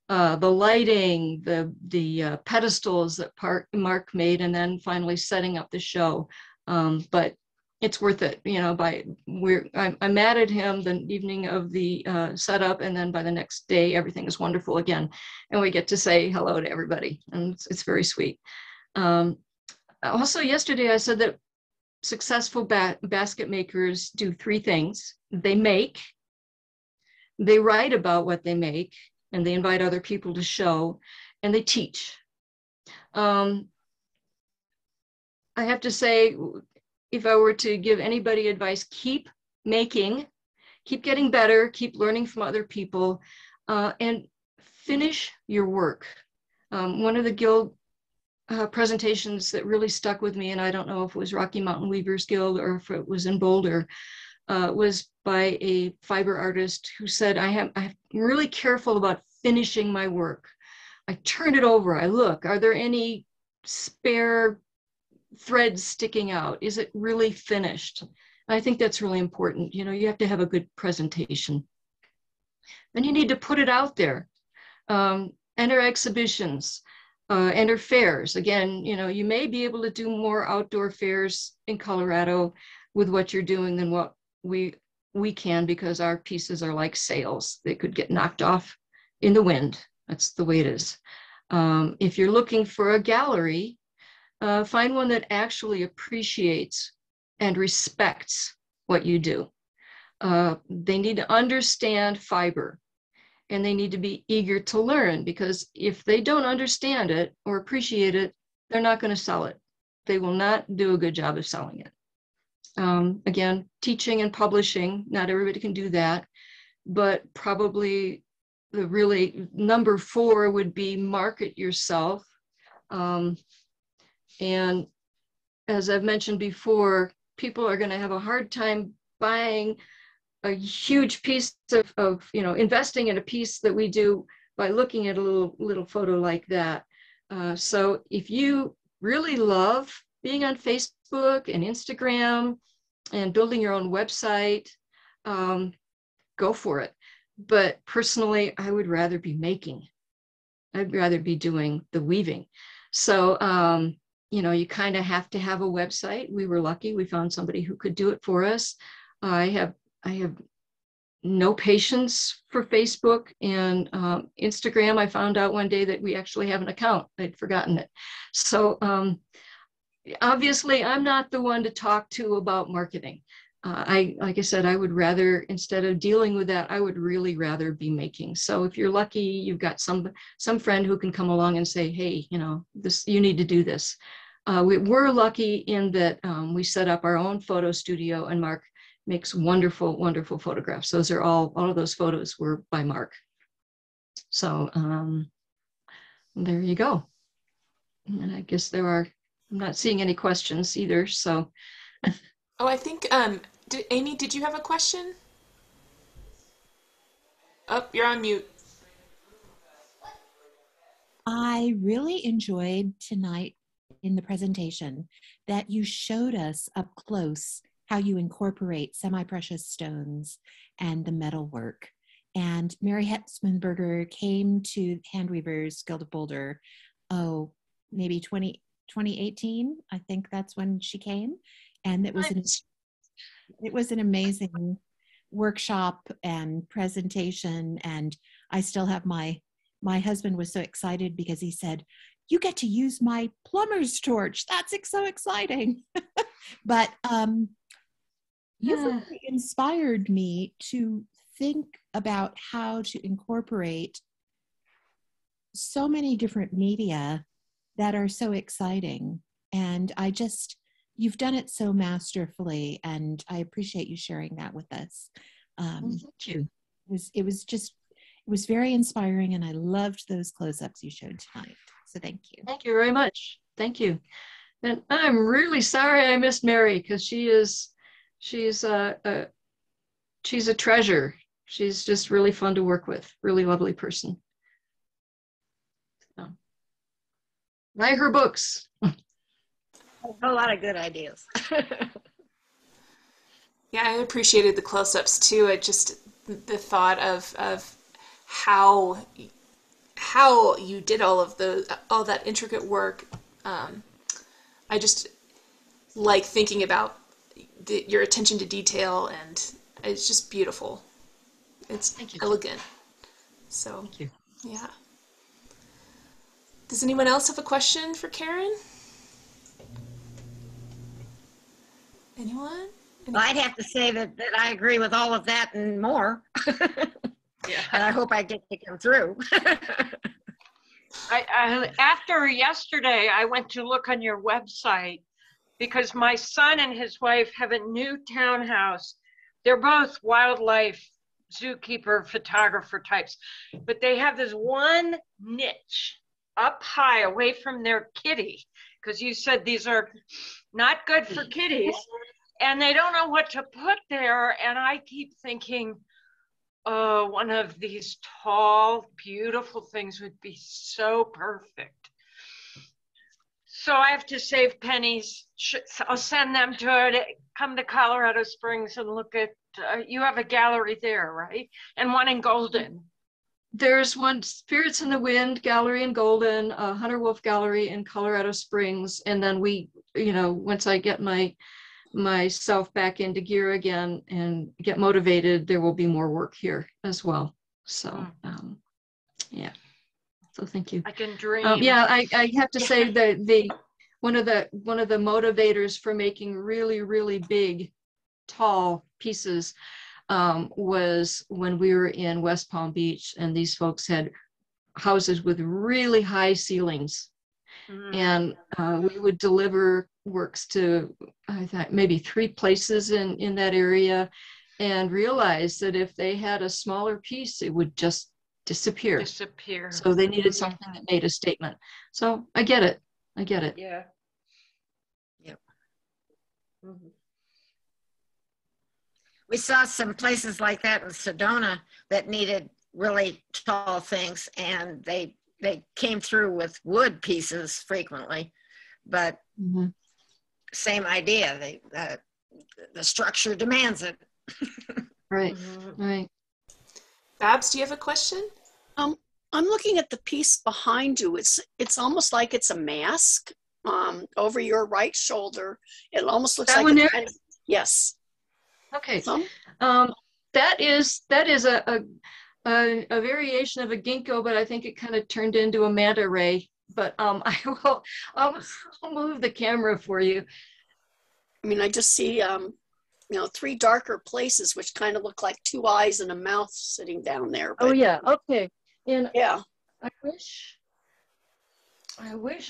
the lighting, the pedestals that Marc made, and then finally setting up the show. But it's worth it, you know. I mad at him the evening of the setup, and then by the next day, everything is wonderful again, and we get to say hello to everybody, and it's very sweet. Also, yesterday I said that successful basket makers do three things: they make, they write about what they make, and they invite other people to show, and they teach. I have to say, if I were to give anybody advice, keep making, keep getting better, keep learning from other people, and finish your work. One of the Guild presentations that really stuck with me, and I don't know if it was Rocky Mountain Weavers Guild or if it was in Boulder, was by a fiber artist who said, I'm really careful about finishing my work. I turn it over, I look, are there any spare threads sticking out? Is it really finished? I think that's really important. You know, you have to have a good presentation. Then you need to put it out there. Enter exhibitions, enter fairs. Again, you know, you may be able to do more outdoor fairs in Colorado with what you're doing than what we can, because our pieces are like sails. They could get knocked off in the wind. That's the way it is. If you're looking for a gallery, find one that actually appreciates and respects what you do. They need to understand fiber, and they need to be eager to learn, because if they don't understand it or appreciate it, they're not going to sell it. They will not do a good job of selling it. Again, teaching and publishing, not everybody can do that, but probably the really number 4 would be market yourself. And as I've mentioned before, people are going to have a hard time buying a huge piece of you know, investing in a piece that we do by looking at a little photo like that. So if you really love being on Facebook and Instagram and building your own website, go for it. But personally, I would rather be making. I'd rather be doing the weaving. So, you know, you kind of have to have a website. We were lucky. We found somebody who could do it for us. I have no patience for Facebook and Instagram. I found out one day that we actually have an account. I'd forgotten it. So obviously, I'm not the one to talk to about marketing. Like I said, I would rather, instead of dealing with that, I would really rather be making. So if you're lucky, you've got some friend who can come along and say, hey, you know, this, you need to do this. We're lucky in that we set up our own photo studio, and Marc makes wonderful, wonderful photographs. Those are all of those photos were by Marc. So there you go. And I guess I'm not seeing any questions either, so. Oh, I think, Amy, did you have a question? Oh, you're on mute. I really enjoyed tonight in the presentation that you showed us up close how you incorporate semi-precious stones and the metal work. And Mary Hetzmanberger came to Handweavers Guild of Boulder, maybe 2018. I think that's when she came. And it was an amazing workshop and presentation. And I still have my husband was so excited because he said, you get to use my plumber's torch. That's so exciting. But you've really inspired me to think about how to incorporate so many different media that are so exciting. And you've done it so masterfully, and I appreciate you sharing that with us. Thank you. It was very inspiring, and I loved those close-ups you showed tonight. So thank you. Thank you very much. Thank you. And I'm really sorry I missed Mary, because she's a treasure. She's just really fun to work with. Really lovely person. So, buy her books. A lot of good ideas. Yeah, I appreciated the close-ups too. The thought of how how you did all that intricate work. I just like thinking about your attention to detail, and it's just beautiful. It's elegant. So, Thank you. yeah. Does anyone else have a question for Karen? Anyone? Well, I'd have to say that I agree with all of that and more. Yeah. And I hope I get to come through. After yesterday, I went to look on your website because my son and his wife have a new townhouse. They're both wildlife zookeeper, photographer types, but they have this one niche up high away from their kitty, because you said these are not good for kitties, and they don't know what to put there. And I keep thinking, oh, one of these tall, beautiful things would be so perfect. So I have to save pennies. I'll send them to come to Colorado Springs and look at, you have a gallery there, right? And one in Golden. There's one Spirits in the Wind gallery in Golden, Hunter Wolf Gallery in Colorado Springs. And then we, once I get myself back into gear again and get motivated, there will be more work here as well. So, yeah. So thank you. I can dream. Yeah, I have to say that one of the motivators for making really, really big, tall pieces was when we were in West Palm Beach, and these folks had houses with really high ceilings. And we would deliver works to, I thought, maybe 3 places in that area, and realize that if they had a smaller piece, it would just disappear. So they needed something that made a statement. So I get it. Yeah. Yep. Mm-hmm. We saw some places like that in Sedona that needed really tall things, and they came through with wood pieces frequently, but same idea. The structure demands it. Right. Right. Babs, do you have a question? I'm looking at the piece behind you. It's almost like it's a mask over your right shoulder. It almost looks That like one there? Yes. Okay. Some? That is a variation of a ginkgo, but I think it kind of turned into a manta ray. But I'll move the camera for you. I mean, I just see 3 darker places which kind of look like 2 eyes and a mouth sitting down there. But, Oh yeah. Okay. And yeah. I wish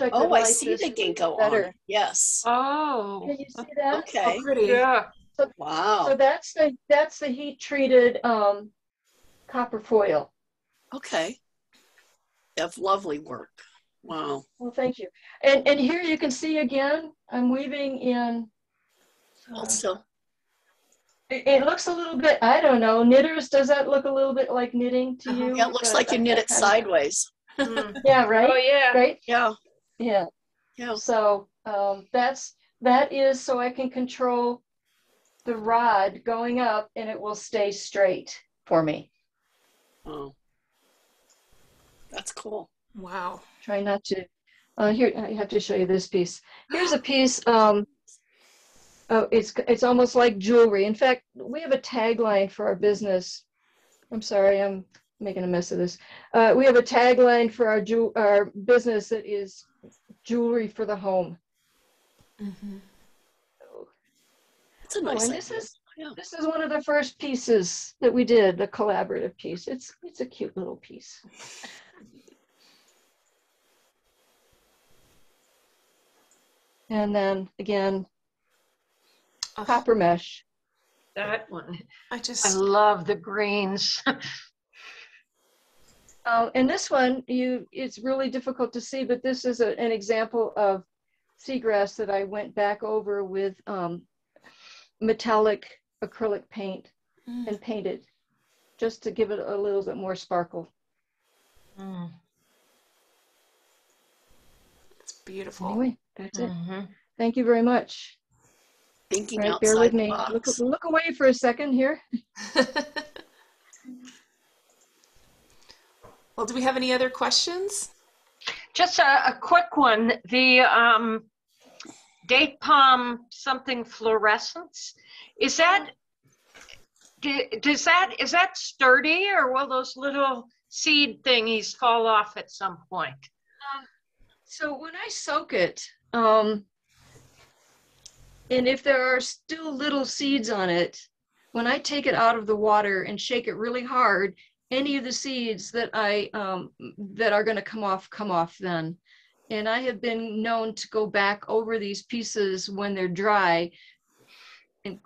I could Oh, I light see this the ginkgo better. on. Yes. Oh. Can you see that? Okay. Oh, pretty. Yeah. Wow. So that's the heat treated copper foil. Okay. You have lovely work. Wow. Well, thank you. And here you can see again, I'm weaving in. Hold still. It looks a little bit, I don't know, knitters, does that look a little bit like knitting to you? Yeah, it looks like you knit it sideways. Yeah, right? Oh, yeah. Right? Yeah. Yeah. Yeah. So that is so I can control the rod going up, and it will stay straight for me. Oh. That's cool. Wow. Try not to, here, I have to show you this piece. Here's a piece, it's almost like jewelry. In fact, we have a tagline for our business. I'm sorry, I'm making a mess of this. We have a tagline for our business that is jewelry for the home. It's a nice and idea. this is one of the first pieces that we did, the collaborative piece. It's a cute little piece. And then again, copper mesh. That one. I I love the greens. And this one, it's really difficult to see, but this is an example of seagrass that I went back over with metallic acrylic paint and painted, just to give it a little bit more sparkle. It's beautiful. Anyway, that's it. Thank you very much. Thinking Right, outside bear with the me. box. Look away for a second here. Well, do we have any other questions? Just a quick one. The date palm something fluorescence, is that is that sturdy, or will those little seed thingies fall off at some point? So when I soak it, and if there are still little seeds on it, when I take it out of the water and shake it really hard, any of the seeds that that are going to come off then. And I have been known to go back over these pieces when they're dry and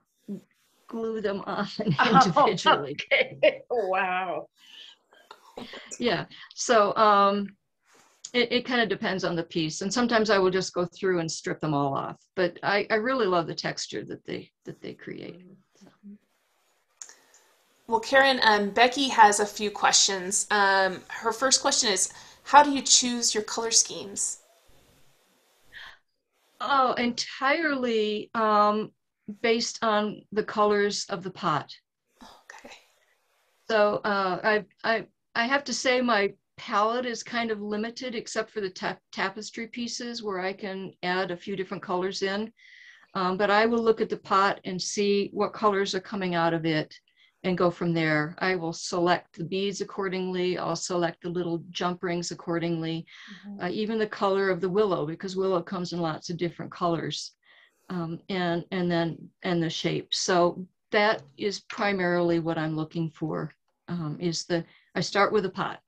glue them on individually. Oh, okay. Wow. Yeah. So it kind of depends on the piece. And sometimes I will just go through and strip them all off. But I really love the texture that they create. So. Well, Karen, Becky has a few questions. Her first question is, how do you choose your color schemes? Oh, entirely based on the colors of the pot. Okay. So I have to say my palette is kind of limited, except for the tapestry pieces where I can add a few different colors in. But I will look at the pot and see what colors are coming out of it and go from there. I will select the beads accordingly. I'll select the little jump rings accordingly, even the color of the willow, because willow comes in lots of different colors, and the shape. So that is primarily what I'm looking for. I start with a pot.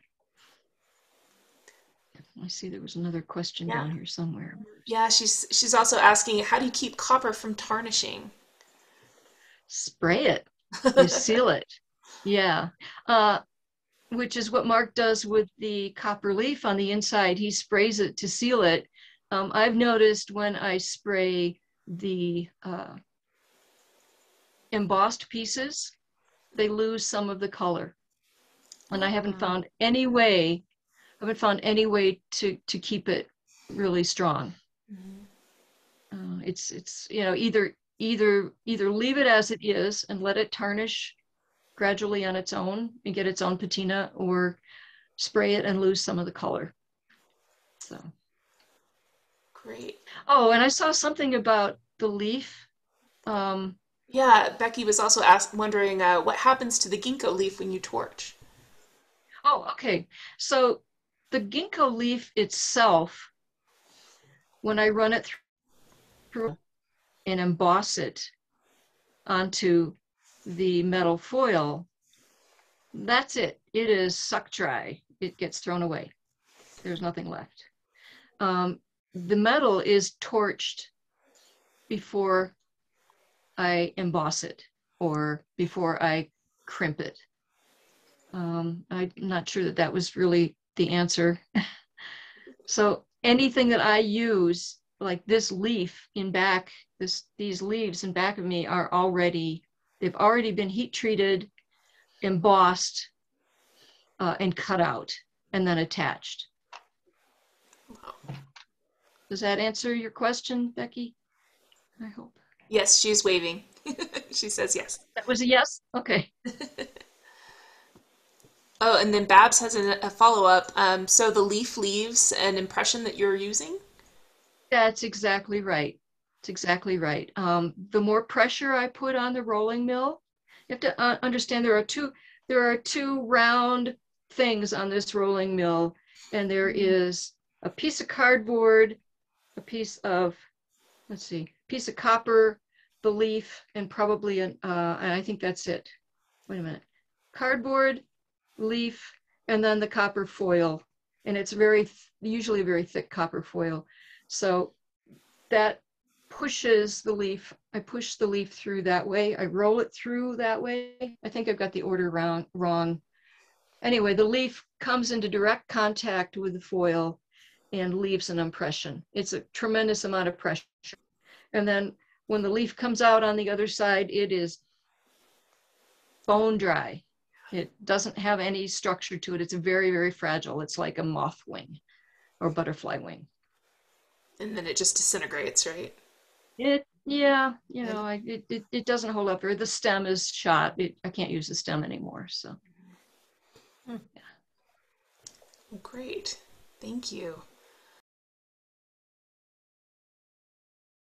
I see there was another question down here somewhere. Yeah, she's also asking, how do you keep copper from tarnishing? Spray it. You seal it. Yeah. Which is what Marc does with the copper leaf on the inside. He sprays it to seal it. I've noticed when I spray the embossed pieces, they lose some of the color. And I haven't found any way to keep it really strong. It's either leave it as it is and let it tarnish gradually on its own and get its own patina, or spray it and lose some of the color. So great. Oh, and I saw something about the leaf. Yeah, Becky was also wondering what happens to the ginkgo leaf when you torch. Oh, okay. So the ginkgo leaf itself, when I run it through and emboss it onto the metal foil, that's it. It is suck dry. It gets thrown away. There's nothing left. The metal is torched before I emboss it or before I crimp it. I'm not sure that was really the answer. So anything that I use, like this leaf in back, these leaves in back of me they've already been heat treated, embossed, and cut out, and then attached. Does that answer your question, Becky? I hope. Yes, she's waving. She says yes. That was a yes? Okay. Oh, and then Babs has a follow-up. So the leaf leaves an impression that you're using? That's exactly right. It's exactly right. The more pressure I put on the rolling mill, you have to understand there are two round things on this rolling mill, and there is a piece of cardboard, a piece of copper, the leaf, and probably and I think that's it. Wait a minute. Cardboard, leaf, and then the copper foil. And it's usually very thick copper foil. So that pushes the leaf. I push the leaf through that way. I roll it through that way. I think I've got the order wrong. Anyway, the leaf comes into direct contact with the foil and leaves an impression. It's a tremendous amount of pressure. And then when the leaf comes out on the other side, it is bone dry. It doesn't have any structure to it. It's very, very fragile. It's like a moth wing or butterfly wing. And then it just disintegrates, right? It doesn't hold up very. The stem is shot. I can't use the stem anymore. So, yeah. Great. Thank you.